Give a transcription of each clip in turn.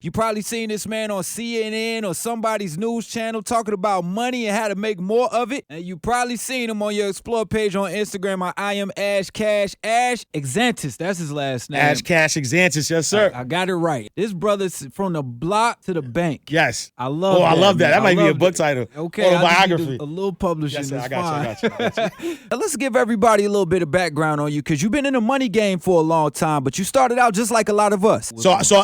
You probably seen this man on CNN or somebody's news channel talking about money and how to make more of it. And you probably seen him on your Explore page on Instagram. I am Ash Cash. Ash Exanctus, that's his last name. Ash Cash Exanctus, yes, sir. I got it right. This brother's from the block to the bank. Yes. I love that. I love that. That might be a book title. title. Okay, autobiography. A little publishing. Yes, sir. Is I got you. Now, let's give everybody a little bit of background on you, because you've been in the money game for a long time, but you started out just like a lot of us.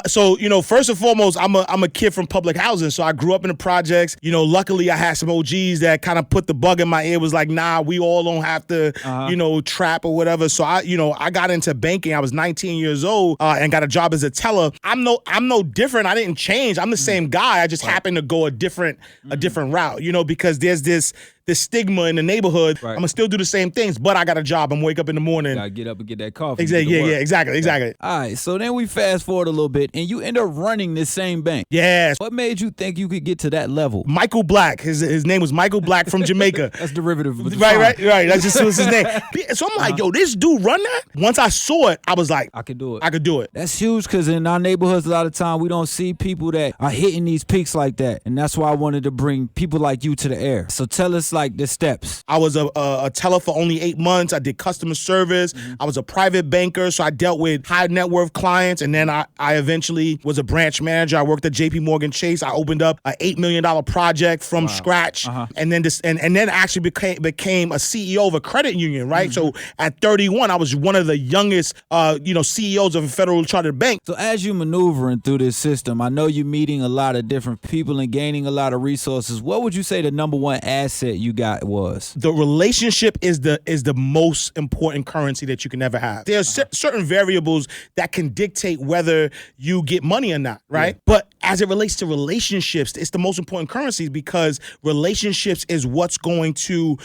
So you know, first and foremost, I'm a kid from public housing, so I grew up in the projects. You know, luckily I had some OGs that kind of put the bug in my ear. Was like, nah, we all don't have to, you know, trap or whatever. So I got into banking. I was 19 years old and got a job as a teller. I'm no different. I didn't change. I'm the same guy. I just happened to go a different route. You know, because there's this stigma in the neighborhood. Right. I'm gonna still do the same things, but I got a job. I'm wake up in the morning. Gotta get up and get that coffee. Exactly. Yeah, exactly. All right. So then we fast forward a little bit, and you end up running this same bank. Yes. What made you think you could get to that level? Michael Black. His name was Michael Black from Jamaica. That's derivative. Right. That's just was his name. So I'm like, yo, this dude run that? Once I saw it, I was like, I could do it. I could do it. That's huge, because in our neighborhoods, a lot of time we don't see people that are hitting these peaks like that, and that's why I wanted to bring people like you to the air. So tell us like the steps. I was a teller for only 8 months. I did customer service. I was a private banker, so I dealt with high net worth clients. And then I eventually was a branch manager. I worked at JP Morgan Chase. I opened up an $8 million project from scratch, and then then actually became a CEO of a credit union. Right. So at 31, I was one of the youngest CEOs of a federal chartered bank. So as you maneuvering through this system, I know you're meeting a lot of different people and gaining a lot of resources. What would you say the number one asset you got was? The relationship is the most important currency that you can ever have. There's certain variables that can dictate whether you get money or not, right? Yeah. But as it relates to relationships, it's the most important currency, because relationships is what's going to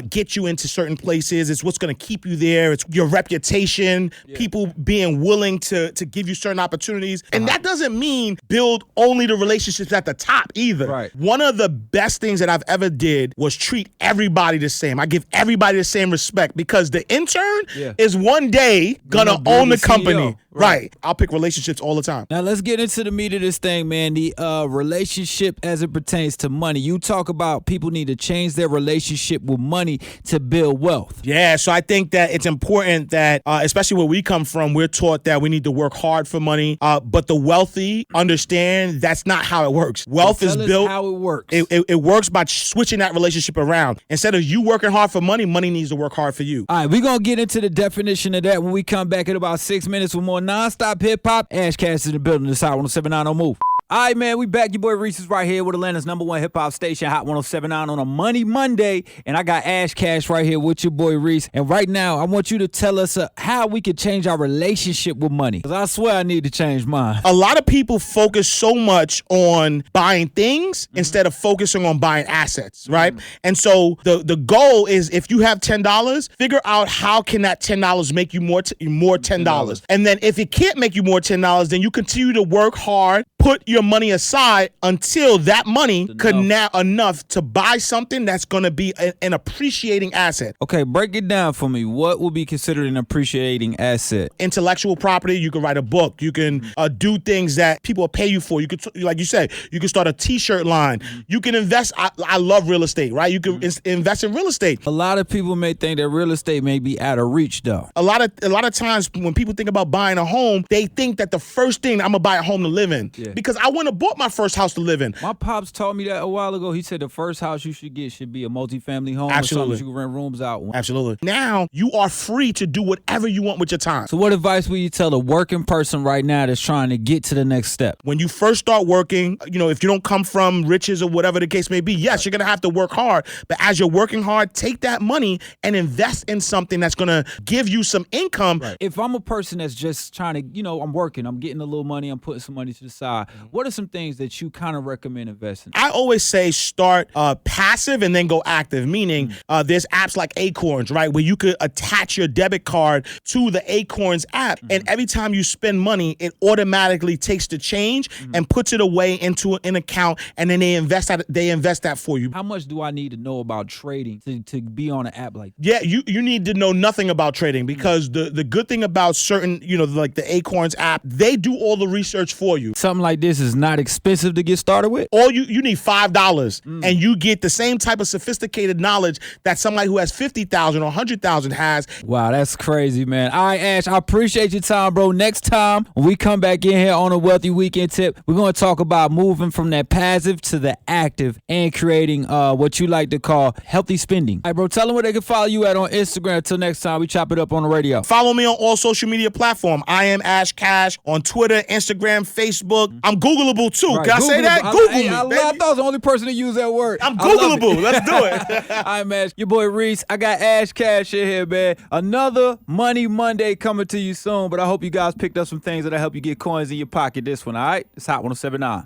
get you into certain places. It's what's going to keep you there. It's your reputation, people being willing to give you certain opportunities. And that doesn't mean build only the relationships at the top either. Right. One of the best things that I've ever did was treat everybody the same. I give everybody the same respect, because the intern is one day gonna own the company. Right. I'll pick relationships all the time. Now let's get into the meat of this thing, man. The relationship as it pertains to money. You talk about people need to change their relationship with money to build wealth. Yeah, so I think that it's important that, especially where we come from, we're taught that we need to work hard for money, but the wealthy understand that's not how it works. Wealth is built. How it works. It works by switching that relationship around. Instead of you working hard for money, money needs to work hard for you. All right, we're going to get into the definition of that when we come back in about 6 minutes with more non-stop hip-hop. Ash Cash is in the building. This Hot 107.9 on Move. All right, man, we back. Your boy Reec is right here with Atlanta's #1 hip-hop station, Hot 107.9 on a Money Monday. And I got Ash Cash right here with your boy Reec. And right now, I want you to tell us how we could change our relationship with money. Because I swear I need to change mine. A lot of people focus so much on buying things instead of focusing on buying assets, right? And so the goal is, if you have $10, figure out how can that $10 make you more $10. And then if it can't make you more $10, then you continue to work hard, put your money aside until that money could now enough to buy something that's going to be an appreciating asset. Okay, break it down for me. What would be considered an appreciating asset? Intellectual property. You can write a book. You can do things that people will pay you for. You could, like you said, you can start a t-shirt line. You can invest. I love real estate, right? You can invest in real estate. A lot of people may think that real estate may be out of reach, though. A lot of times when people think about buying a home, they think that the first thing, I'm gonna buy a home to live in, because I wouldn't have bought my first house to live in. My pops told me that a while ago. He said the first house you should get should be a multifamily home. Absolutely. Or something you can rent rooms out. Absolutely. Now you are free to do whatever you want with your time. So what advice will you tell a working person right now that's trying to get to the next step? When you first start working, if you don't come from riches or whatever the case may be, yes, you're going to have to work hard. But as you're working hard, take that money and invest in something that's going to give you some income. Right. If I'm a person that's just trying to, I'm working, I'm getting a little money, I'm putting some money to the side. What are some things that you kind of recommend investing in? I always say start passive and then go active, meaning there's apps like Acorns, right, where you could attach your debit card to the Acorns app, and every time you spend money, it automatically takes the change and puts it away into an account, and then they invest that for you. How much do I need to know about trading to be on an app like that? Yeah, you need to know nothing about trading, because the good thing about certain, like the Acorns app, they do all the research for you. Something like this is not expensive to get started with? All you need $5 and you get the same type of sophisticated knowledge that somebody who has 50,000 or 100,000 has. Wow, that's crazy, man. All right, Ash, I appreciate your time, bro. Next time when we come back in here on a Wealthy Weekend Tip, we're going to talk about moving from that passive to the active and creating what you like to call healthy spending. All right, bro, tell them where they can follow you at on Instagram. Until next time, we chop it up on the radio. Follow me on all social media platforms. I am Ash Cash on Twitter, Instagram, Facebook. I'm Googleable too. Right, Can I say that? Google me, I baby. thought I was the only person to use that word. I'm Googleable. Let's do it. All right, man. Your boy Reec. I got Ash Cash in here, man. Another Money Monday coming to you soon, but I hope you guys picked up some things that'll help you get coins in your pocket this one, all right? It's Hot 107.9.